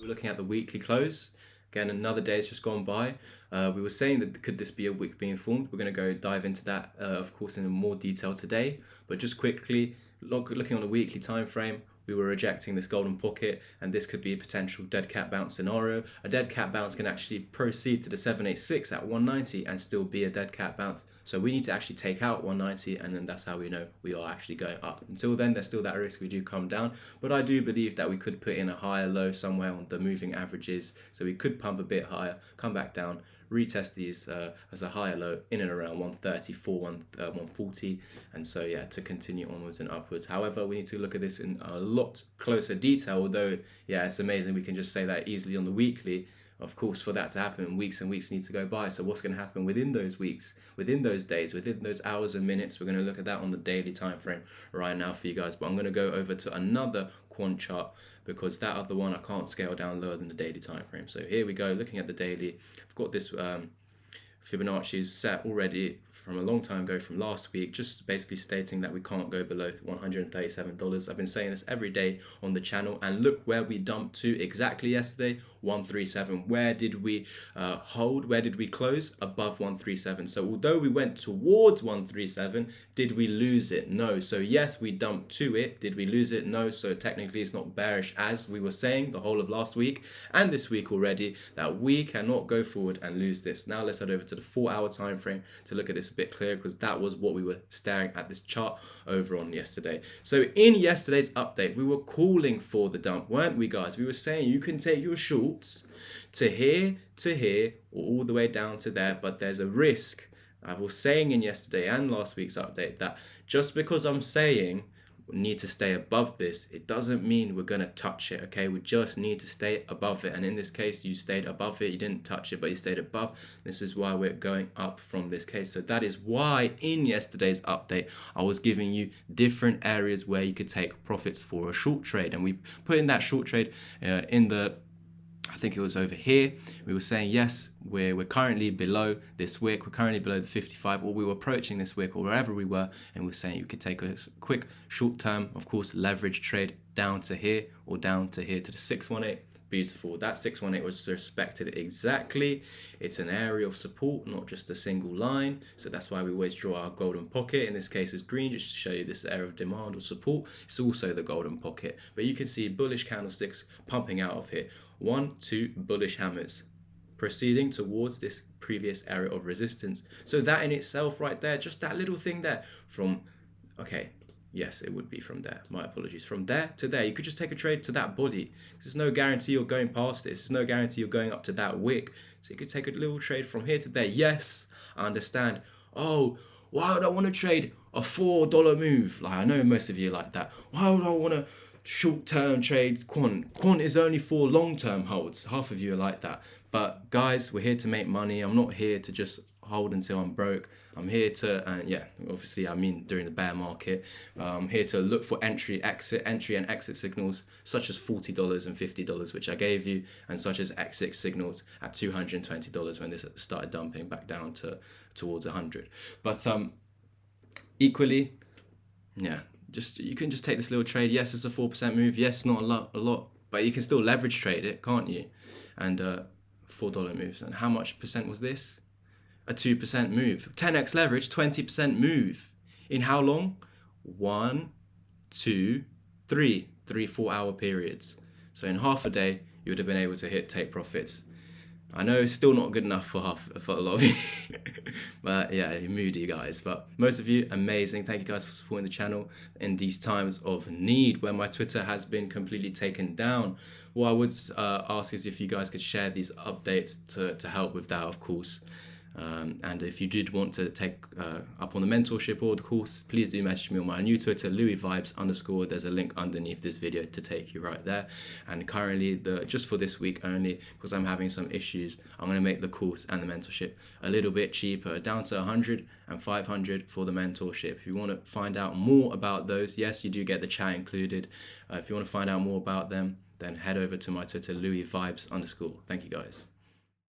We're looking at the weekly close. Again, another day has just gone by. We were saying that could this be a wick being formed? We're going to go dive into that, of course, in more detail today. But just quickly, looking on a weekly time frame, we were rejecting this golden pocket, and this could be a potential dead cat bounce scenario. A dead cat bounce can actually proceed to the 786 at 190 and still be a dead cat bounce. So we need to actually take out 190, and then that's how we know we are actually going up. Until then, there's still that risk we do come down, but I do believe that we could put in a higher low somewhere on the moving averages. So we could pump a bit higher, come back down, retest these as a higher low in and around 134, 140, and so yeah, to continue onwards and upwards. However, we need to look at this in a lot closer detail, although yeah, it's amazing we can just say that easily on the weekly. Of course, for that to happen, weeks and weeks need to go by. So what's going to happen within those weeks, within those days, within those hours and minutes? We're going to look at that on the daily time frame right now for you guys. But I'm going to go over to another quant chart, because that other one I can't scale down lower than the daily time frame. So here we go, looking at the daily. I've got this Fibonacci set already from a long time ago, from last week, just basically stating that we can't go below $137. I've been saying this every day on the channel, and look where we dumped to exactly yesterday, 137. Where did we hold? Where did we close? Above 137. So although we went towards 137, did we lose it? No. So yes, we dumped to it. Did we lose it? No. So technically it's not bearish, as we were saying the whole of last week and this week already, that we cannot go forward and lose this. Now let's head over to the 4-hour time frame to look at this a bit clearer, because that was what we were staring at this chart over on yesterday. So in yesterday's update, we were calling for the dump, weren't we, guys? We were saying you can take your shorts to here, or all the way down to there, but there's a risk. I was saying in yesterday and last week's update that just because I'm saying we need to stay above this, it doesn't mean we're going to touch it, okay? We just need to stay above it. And in this case, you stayed above it. You didn't touch it, but you stayed above. This is why we're going up from this case. So that is why in yesterday's update, I was giving you different areas where you could take profits for a short trade. And we put in that short trade in the, I think it was over here. We were saying, yes, we're currently below this wick. We're currently below the 55, or we were approaching this wick, or wherever we were. And we're saying you could take a quick short term, of course, leverage trade down to here, or down to here to the 618. Beautiful. That 618 was respected exactly. It's an area of support, not just a single line. So that's why we always draw our golden pocket. In this case, it's green, just to show you this area of demand or support. It's also the golden pocket. But you can see bullish candlesticks pumping out of here. 1, 2 bullish hammers proceeding towards this previous area of resistance. So that in itself right there, just that little thing there from, okay, yes, it would be from there. My apologies. From there to there, you could just take a trade to that body. There's no guarantee you're going past this. There's no guarantee you're going up to that wick. So you could take a little trade from here to there. Yes, I understand. Oh, why would I want to trade a $4 move? Like, I know most of you like that. Why would I want to short-term trades quant? Quant is only for long-term holds. Half of you are like that. But guys, we're here to make money. I'm not here to just hold until I'm broke. I'm here to, and yeah, obviously I mean during the bear market, I'm here to look for entry and exit signals, such as $40 and $50, which I gave you, and such as exit signals at $220 when this started dumping back down to towards 100. But equally, yeah, you can just take this little trade. Yes, it's a 4% move. Yes, not a lot, but you can still leverage trade it, can't you? And $4 moves. And how much percent was this? A 2% move. 10x leverage, 20% move. In how long? 1, 2, 3 4-hour periods. So in half a day, you would have been able to take profits. I know it's still not good enough for a lot of you, but yeah, you're moody guys. But most of you, amazing. Thank you guys for supporting the channel in these times of need, where my Twitter has been completely taken down. What I would ask is if you guys could share these updates to help with that, of course. And if you did want to take up on the mentorship or the course, please do message me on my new Twitter, LouisVibes_. There's a link underneath this video to take you right there. And currently, just for this week only, because I'm having some issues, I'm going to make the course and the mentorship a little bit cheaper, down to 100 and 500 for the mentorship. If you want to find out more about those, yes, you do get the chat included. If you want to find out more about them, then head over to my Twitter, LouisVibes_. Thank you guys.